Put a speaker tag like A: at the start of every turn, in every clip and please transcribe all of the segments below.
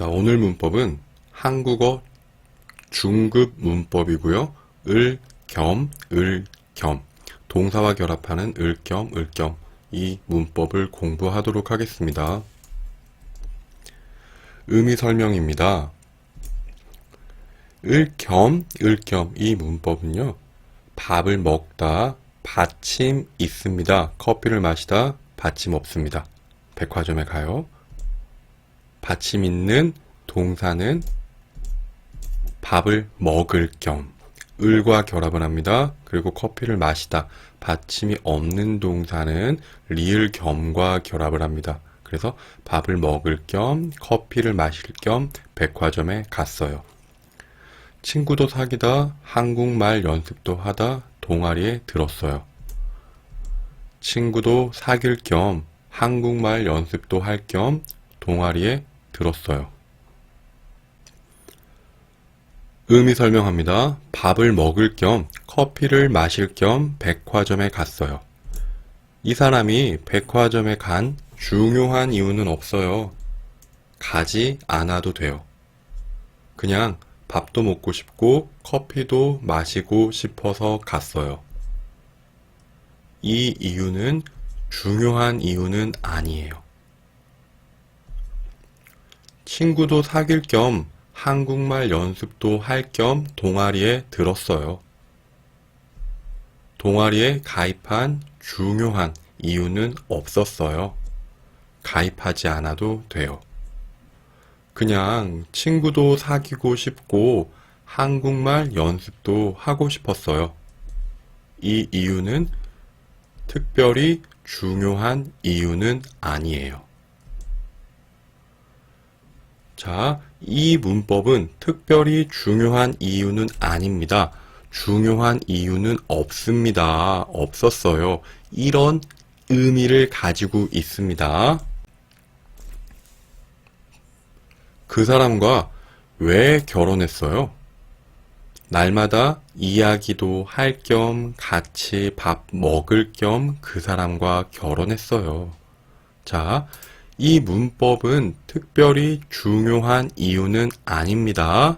A: 자, 오늘 문법은 한국어 중급 문법이고요. 을, 겸, 동사와 결합하는 을, 겸, 이 문법을 공부하도록 하겠습니다. 의미 설명입니다. 을, 겸, 이 문법은요. 밥을 먹다, 받침 있습니다. 커피를 마시다, 받침 없습니다. 백화점에 가요. 받침 있는 동사는 밥을 먹을 겸 을과 결합을 합니다. 그리고 커피를 마시다 받침이 없는 동사는 리을 겸과 결합을 합니다. 그래서 밥을 먹을 겸 커피를 마실 겸 백화점에 갔어요. 친구도 사귀다 한국말 연습도 하다 동아리에 들었어요. 친구도 사귈 겸 한국말 연습도 할 겸 동아리에 들었어요. 의미 설명합니다. 밥을 먹을 겸 커피를 마실 겸 백화점에 갔어요. 이 사람이 백화점에 간 중요한 이유는 없어요. 가지 않아도 돼요. 그냥 밥도 먹고 싶고 커피도 마시고 싶어서 갔어요. 이 이유는 중요한 이유는 아니에요. 친구도 사귈 겸 한국말 연습도 할 겸 동아리에 들었어요. 동아리에 가입한 중요한 이유는 없었어요. 가입하지 않아도 돼요. 그냥 친구도 사귀고 싶고 한국말 연습도 하고 싶었어요. 이 이유는 특별히 중요한 이유는 아니에요. 자, 이 문법은 특별히 중요한 이유는 아닙니다. 중요한 이유는 없습니다. 없었어요. 이런 의미를 가지고 있습니다. 그 사람과 왜 결혼했어요? 날마다 이야기도 할 겸 같이 밥 먹을 겸 그 사람과 결혼했어요. 자, 이 문법은 특별히 중요한 이유는 아닙니다.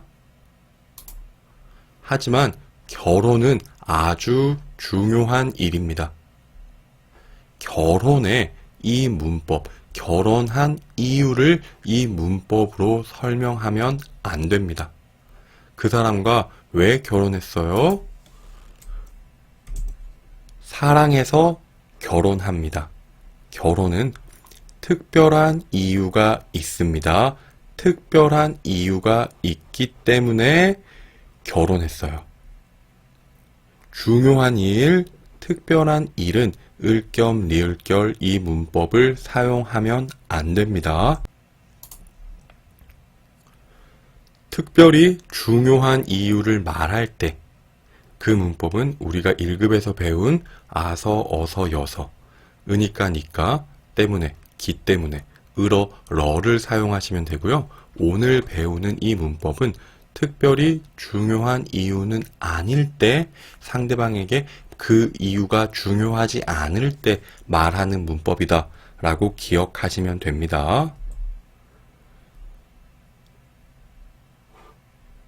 A: 하지만 결혼은 아주 중요한 일입니다. 결혼에 이 문법, 결혼한 이유를 이 문법으로 설명하면 안 됩니다. 그 사람과 왜 결혼했어요? 사랑해서 결혼합니다. 결혼은 특별한 이유가 있습니다. 특별한 이유가 있기 때문에 결혼했어요. 중요한 일, 특별한 일은 을 겸 리을결 이 문법을 사용하면 안 됩니다. 특별히 중요한 이유를 말할 때 그 문법은 우리가 1급에서 배운 아서, 어서, 여서, 으니까, 니까, 때문에, 기 때문에, 으러, 러를 사용하시면 되고요. 오늘 배우는 이 문법은 특별히 중요한 이유는 아닐 때 상대방에게 그 이유가 중요하지 않을 때 말하는 문법이다 라고 기억하시면 됩니다.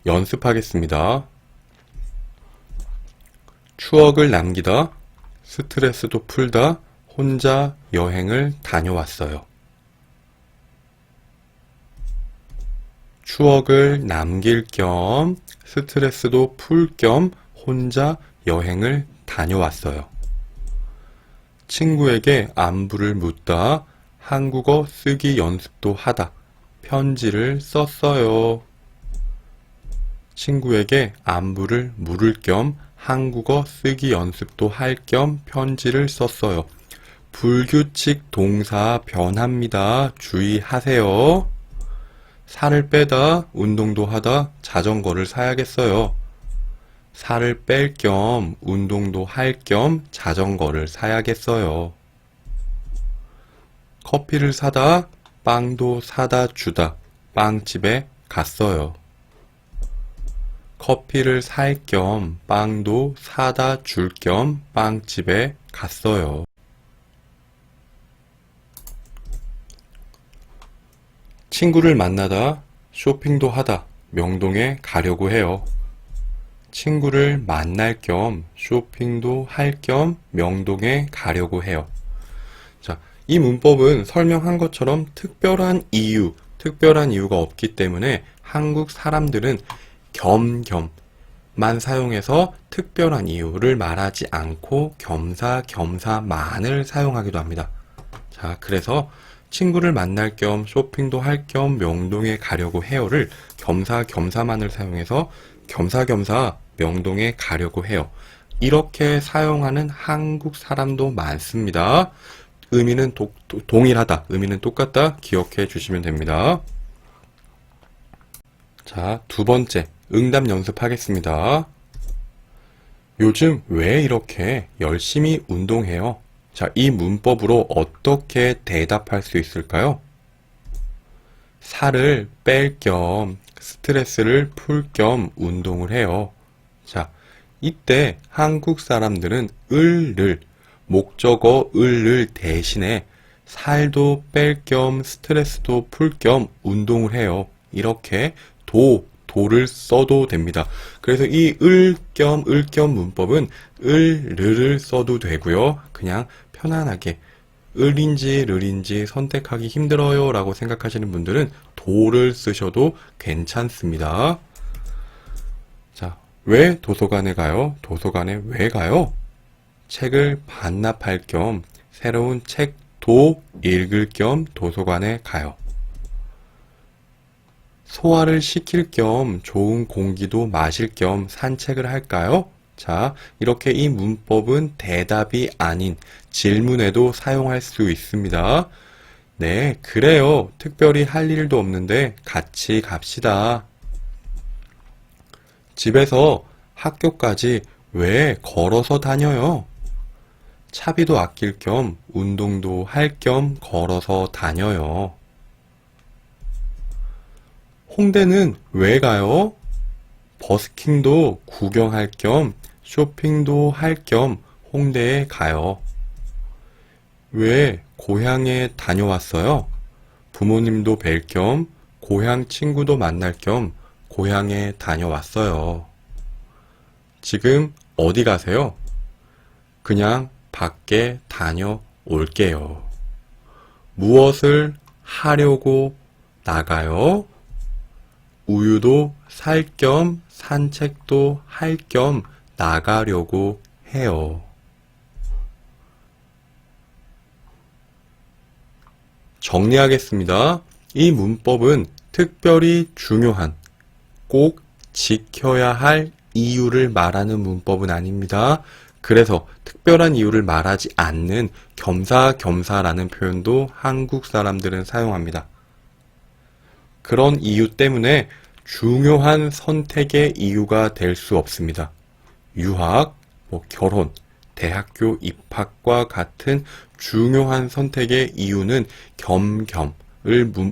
A: 연습하겠습니다. 추억을 남기다, 스트레스도 풀다, 혼자 여행을 다녀왔어요. 추억을 남길 겸 스트레스도 풀 겸 혼자 여행을 다녀왔어요. 친구에게 안부를 묻다, 한국어 쓰기 연습도 하다, 편지를 썼어요. 친구에게 안부를 물을 겸 한국어 쓰기 연습도 할 겸 편지를 썼어요. 불규칙 동사 변합니다. 주의하세요. 살을 빼다, 운동도 하다, 자전거를 사야겠어요. 살을 뺄 겸, 운동도 할 겸 자전거를 사야겠어요. 커피를 사다, 빵도 사다 주다, 빵집에 갔어요. 커피를 살 겸 빵도 사다 줄 겸 빵집에 갔어요. 친구를 만나다 쇼핑도 하다 명동에 가려고 해요. 친구를 만날 겸 쇼핑도 할 겸 명동에 가려고 해요. 자, 이 문법은 설명한 것처럼 특별한 이유가 없기 때문에 한국 사람들은 겸만 사용해서 특별한 이유를 말하지 않고 겸사겸사만을 사용하기도 합니다. 자, 그래서 친구를 만날 겸 쇼핑도 할 겸 명동에 가려고 해요를 겸사겸사만을 사용해서 겸사겸사 명동에 가려고 해요. 이렇게 사용하는 한국 사람도 많습니다. 의미는 동일하다, 의미는 똑같다 기억해 주시면 됩니다. 자, 두 번째 응답 연습하겠습니다. 요즘 왜 이렇게 열심히 운동해요? 자, 이 문법으로 어떻게 대답할 수 있을까요? 살을 뺄 겸 스트레스를 풀 겸 운동을 해요. 자, 이때 한국 사람들은 을을 목적어 을을 대신에 살도 뺄 겸 스트레스도 풀 겸 운동을 해요. 이렇게 도를 써도 됩니다. 그래서 이 을 겸 문법은 을을 써도 되고요. 그냥 편안하게 을인지 르인지 선택하기 힘들어요 라고 생각하시는 분들은 도를 쓰셔도 괜찮습니다. 자, 왜 도서관에 가요? 도서관에 왜 가요? 책을 반납할 겸 새로운 책도 읽을 겸 도서관에 가요. 소화를 시킬 겸 좋은 공기도 마실 겸 산책을 할까요? 자, 이렇게 이 문법은 대답이 아닌 질문에도 사용할 수 있습니다. 네, 그래요. 특별히 할 일도 없는데 같이 갑시다. 집에서 학교까지 왜 걸어서 다녀요? 차비도 아낄 겸 운동도 할 겸 걸어서 다녀요. 홍대는 왜 가요? 버스킹도 구경할 겸 쇼핑도 할 겸 홍대에 가요. 왜 고향에 다녀왔어요? 부모님도 뵐 겸 고향 친구도 만날 겸 고향에 다녀왔어요. 지금 어디 가세요? 그냥 밖에 다녀올게요. 무엇을 하려고 나가요? 우유도 살 겸 산책도 할 겸 나가려고 해요. 정리하겠습니다. 이 문법은 특별히 중요한, 꼭 지켜야 할 이유를 말하는 문법은 아닙니다. 그래서 특별한 이유를 말하지 않는 겸사겸사라는 표현도 한국 사람들은 사용합니다. 그런 이유 때문에 중요한 선택의 이유가 될 수 없습니다. 유학, 결혼, 대학교 입학과 같은 중요한 선택의 이유는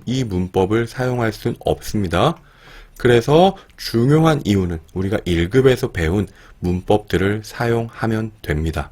A: 이 문법을 사용할 순 없습니다. 그래서 중요한 이유는 우리가 1급에서 배운 문법들을 사용하면 됩니다.